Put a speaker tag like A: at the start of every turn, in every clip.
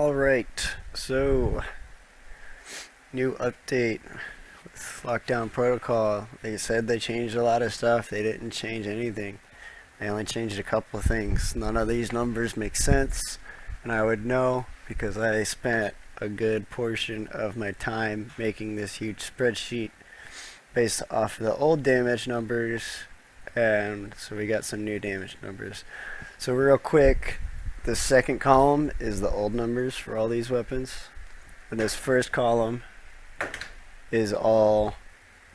A: Alright, so new update with lockdown protocol. They said they changed a lot of stuff. They didn't change anything. They only changed a couple of things. None of these numbers make sense, and I would know because I spent a good portion of my time making this huge spreadsheet based off of the old damage numbers, and so we got some new damage numbers. So real quick, the second column is the old numbers for all these weapons, and this first column is all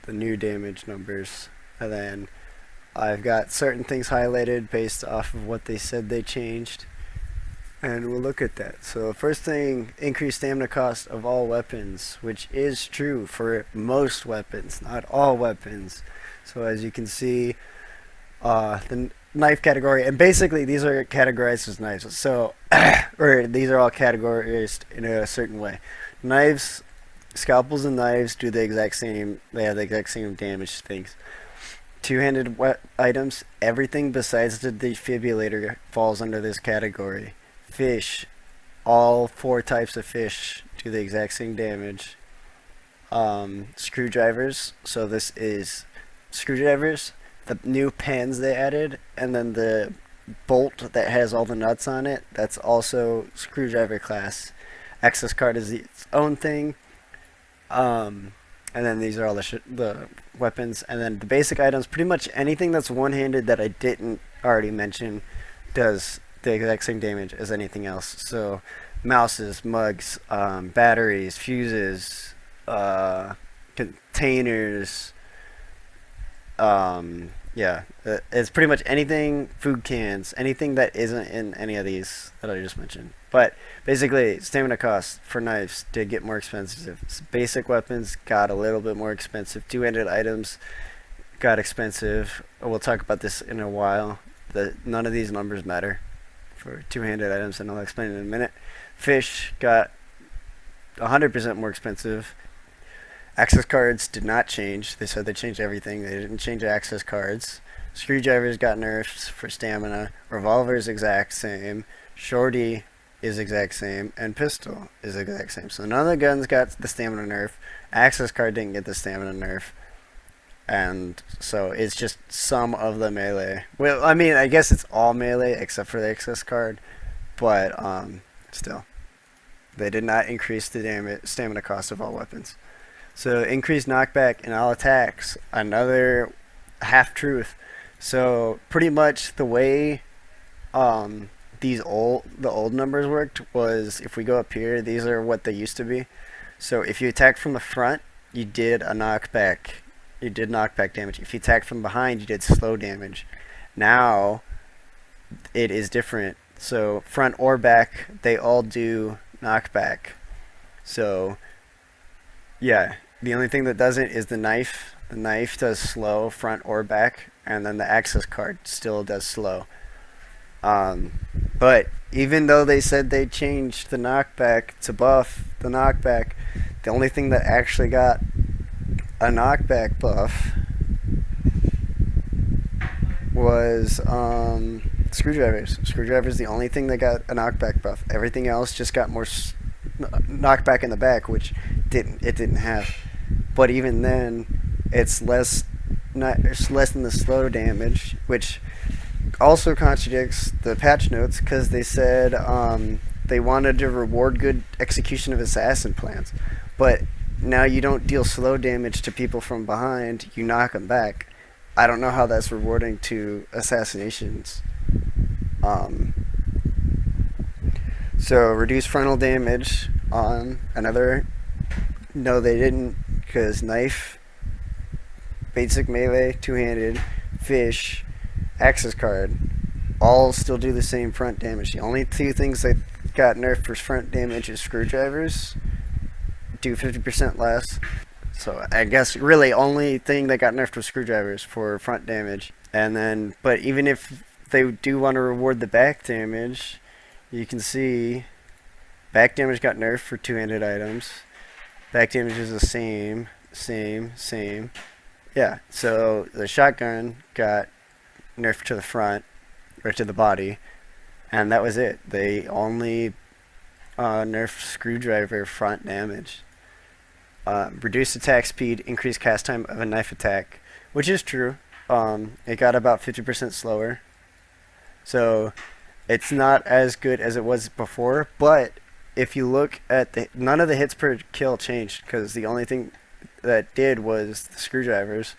A: the new damage numbers. And then I've got certain things highlighted based off of what they said they changed, and we'll look at that. So first thing, increased stamina cost of all weapons, which is true for most weapons, not all weapons. So as you can see, the knife category, and basically these are categorized as knives, so or these are all categorized in a certain way. Knives, scalpels and knives do the exact same, they have the exact same damage things. Two-handed items, everything besides the defibrillator falls under this category. Fish, all four types of fish do the exact same damage. Screwdrivers, so this is screwdrivers, the new pens they added, and then the bolt that has all the nuts on it, that's also screwdriver class. Access card is its own thing. And then these are all the weapons, and then the basic items, pretty much anything that's one-handed that I didn't already mention does the exact same damage as anything else. So mouses, mugs, batteries, fuses, containers, it's pretty much anything, food cans, anything that isn't in any of these that I just mentioned. But basically, stamina costs for knives did get more expensive. Basic weapons got a little bit more expensive. Two-handed items got expensive. We'll talk about this in a while. None of these numbers matter for two-handed items, and I'll explain in a minute. Fish got 100% more expensive. Access cards did not change. They said they changed everything. They didn't change access cards. Screwdrivers got nerfs for stamina. Revolver's exact same. Shorty is exact same. And pistol is exact same. So none of the guns got the stamina nerf. Access card didn't get the stamina nerf. And so it's just some of the melee. Well, I mean, I guess it's all melee except for the access card. But still, they did not increase the stamina cost of all weapons. So increased knockback in all attacks, another half-truth. So pretty much the way the old numbers worked was, if we go up here, these are what they used to be. So if you attacked from the front, you did a knockback. You did knockback damage. If you attacked from behind, you did slow damage. Now it is different. So front or back, they all do knockback. So yeah, the only thing that doesn't is the knife. The knife does slow, front or back, and then the access card still does slow. But even though they said they changed the knockback to buff the knockback, the only thing that actually got a knockback buff was screwdrivers. Screwdrivers the only thing that got a knockback buff. Everything else just got more knockback in the back, which it didn't have. But even then, it's less than the slow damage, which also contradicts the patch notes, because they said they wanted to reward good execution of assassin plans. But now you don't deal slow damage to people from behind, you knock them back. I don't know how that's rewarding to assassinations. So reduce frontal damage on another. No, they didn't, because knife, basic melee, two-handed, fish, access card, all still do the same front damage. The only two things that got nerfed for front damage is screwdrivers, do 50% less. So I guess really only thing that got nerfed was screwdrivers for front damage. And then, but even if they do want to reward the back damage, you can see back damage got nerfed for two-handed items. Back damage is the same. Yeah, so the shotgun got nerfed to the front, or to the body, and that was it. They only nerf screwdriver front damage. Reduced attack speed, increased cast time of a knife attack, which is true. It got about 50% slower. So it's not as good as it was before, but if you look at none of the hits per kill changed because the only thing that did was the screwdrivers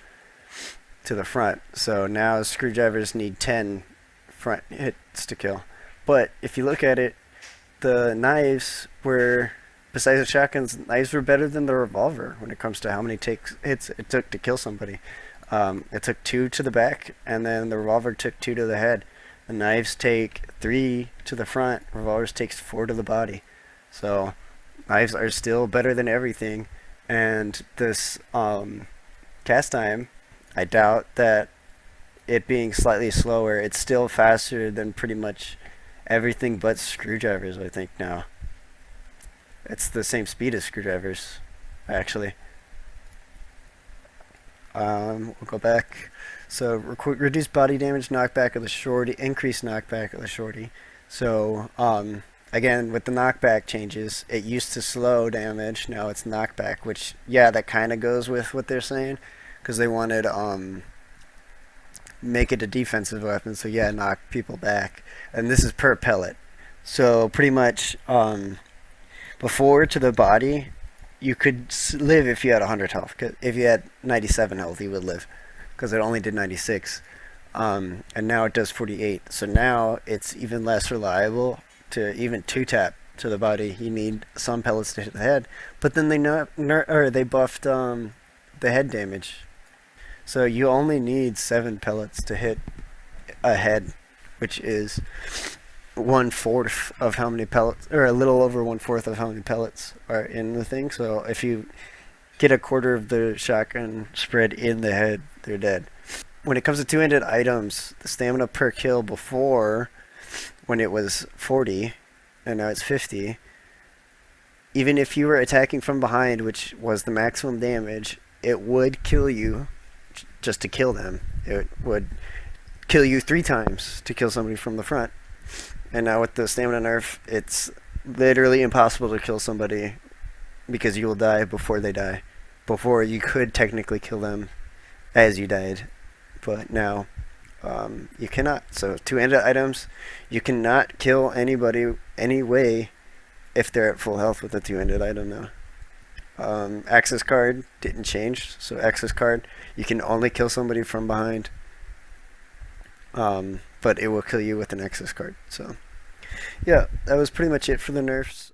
A: to the front. So now screwdrivers need 10 front hits to kill. But if you look at it, the knives were, besides the shotguns, knives were better than the revolver when it comes to how many hits it took to kill somebody. It took 2 to the back, and then the revolver took 2 to the head. The knives take 3 to the front, revolvers takes 4 to the body. So knives are still better than everything. And this cast time, I doubt that it being slightly slower, it's still faster than pretty much everything but screwdrivers, I think, now. It's the same speed as screwdrivers, actually. We'll go back. So reduce body damage, knockback of the shorty, increase knockback of the shorty. So again, with the knockback changes, it used to slow damage. Now it's knockback, which, yeah, that kind of goes with what they're saying, because they wanted make it a defensive weapon. So yeah, knock people back, and this is per pellet. So pretty much before, to the body, you could live if you had 100 health. If you had 97 health, you would live, because it only did 96. And now it does 48. So now it's even less reliable to even 2-tap to the body. You need some pellets to hit the head. But then they buffed the head damage. So you only need 7 pellets to hit a head, which is 1/4 of how many pellets, or a little over 1/4 of how many pellets are in the thing. So if you get a quarter of the shotgun spread in the head, they're dead. When it comes to two-handed items, the stamina per kill before, when it was 40, and now it's 50, even if you were attacking from behind, which was the maximum damage, it would kill you just to kill them. It would kill you 3 times to kill somebody from the front. And now with the stamina nerf, it's literally impossible to kill somebody because you will die before they die. Before, you could technically kill them as you died, but now you cannot. So two-handed items, you cannot kill anybody anyway if they're at full health with a two-handed item now. Access card didn't change, so access card, you can only kill somebody from behind, but it will kill you with an access card. So yeah, that was pretty much it for the nerfs.